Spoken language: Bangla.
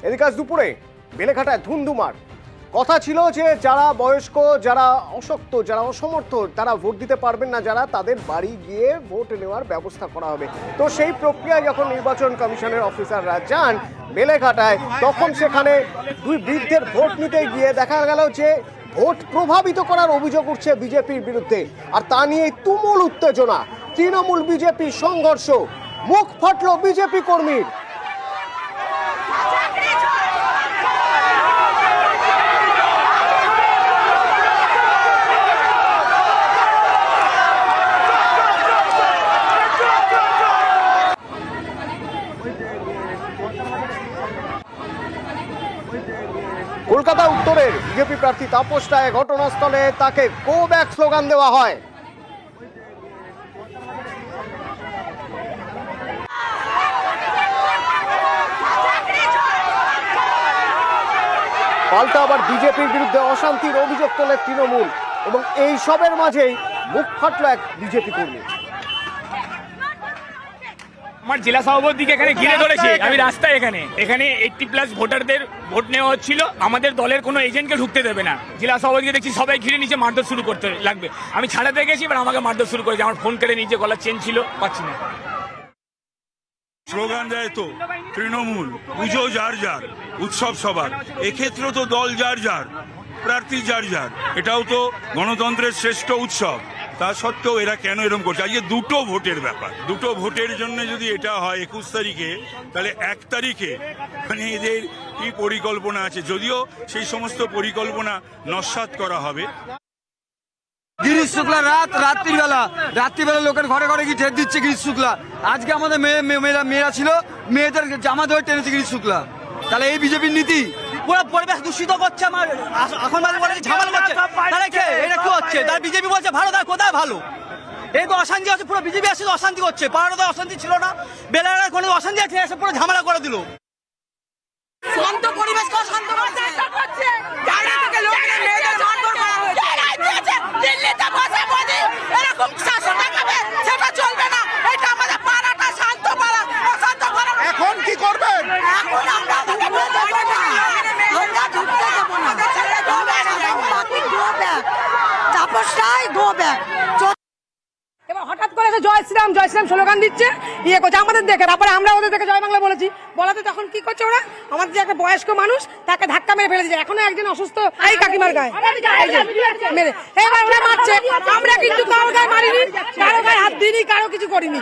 এদিকে আজ দুপুরে বেলেঘাটায় ধুন্ধুমার। কথা ছিল যে যারা বয়স্ক, যারা অশক্ত, যারা অসমর্থ, তারা ভোট দিতে পারবেন না, যারা তাদের বাড়ি গিয়ে ভোট নেওয়ার ব্যবস্থা করা হবে। তো সেই প্রক্রিয়ায় যখন নির্বাচন কমিশনের অফিসাররা যান বেলেঘাটায়, তখন সেখানে দুই বৃদ্ধের ভোট নিতে গিয়ে দেখা গেল যে ভোট প্রভাবিত করার অভিযোগ উঠছে বিজেপির বিরুদ্ধে। আর তা নিয়ে তুমুল উত্তেজনা, তৃণমূল বিজেপি সংঘর্ষ, মুখ ফাটল বিজেপি কর্মীর। কলকাতা উত্তরের বিজেপি প্রার্থী তাপস রায় ঘটনাস্থলে তাকে গো ব্যাক স্লোগান দেওয়া হয়। পাল্টা আবার বিজেপির বিরুদ্ধে অশান্তির অভিযোগ তোলে তৃণমূল, এবং এই সবের মাঝেই মুখ ফাটল এক বিজেপি কর্মী। আমার জেলা সভাপতিকে এখানে ঘিরে ধরেছে, আমি রাস্তায় এখানে 80+ ভোটারদের ভোট নেওয়া হচ্ছিল, আমাদের দলের কোনো এজেন্টকে ঢুকতে দেবে না। জেলা সভাপতিকে দেখছি সবাই ঘিরে নিচে মারধর শুরু করতে লাগবে, আমি ছাড়াতে গেছি এবার আমাকে মারধর শুরু করেছে, আমার ফোন কেটে নিচে, গলার চেন ছিল, পাচ্ছি না। স্লোগান দেয় তো তৃণমূল, পুজো যার যার, উৎসব সবার, এক্ষেত্রে তো দল যার যার, প্রার্থী যার যার, এটাও তো গণতন্ত্রের শ্রেষ্ঠ উৎসব। তা সত্ত্বেও এরা কেন এরকম করছে? আজকে দুটো ভোটের ব্যাপার, দুটো ভোটের জন্য যদি এটা হয় 21 তারিখে, তাহলে 1 তারিখে মানে এদের কি পরিকল্পনা আছে? যদিও সেই সমস্ত পরিকল্পনা নস্যাৎ করা হবে। গিরিশ শুক্লা রাত্রিবেলা লোকের ঘরে ঘরে গিয়ে ঠেট দিচ্ছে গিরিশ শুক্লা। আজকে আমাদের মেয়েরা ছিল, মেয়েদের জামা ধরে টেনেছে গিরিশ শুক্লা। তাহলে এই বিজেপির নীতি পুরো পরিবেশ দূষিত করছে। আমার এখন ঝামেলা করছে, এটা কি হচ্ছে? তার বিজেপি বলছে ভালো, তার কোথায় ভালো? এই তো অশান্তি হচ্ছে, পুরো বিজেপি আসলে অশান্তি করছে। পাড়াতে অশান্তি ছিল না, বেলায় কোনো অশান্তি আছে, এসে পুরো ঝামেলা করে দিল। শান্ত পরিবেশ শান্ত করছে, গাড়ি থেকে লোকের মেয়েদের মারধর করা হয়েছে। দিল্লিতে বসে মোদি এরকম শাসন দেখাবে, সেটা চলবে না। এটা আমাদের পাড়াটা শান্ত পাড়া, অশান্ত পাড়া। এখন কি করবেন? এখন আমরা ঢুকতে দেবো না। তাপসটাই গো ব্যাক। এবার হঠাৎ করে জয় শ্রীরাম স্লোগান দিচ্ছে, ইয়ে করছে আমাদের দেখে। তারপরে আমরা ওদের দেখে জয় বাংলা বলেছি, বলাতে তখন কি করছে ওরা, আমাদের যে একটা বয়স্ক মানুষ তাকে ধাক্কা মেরে ফেলে দিচ্ছে। এখনো একজন অসুস্থ এই কাকিমার গায়ে মেরে, এবার ওরা মারছে। আমরা কিন্তু কারো গায়ে মারিনি, কারো গায়ে হাত দিইনি, কারো কিছু করিনি।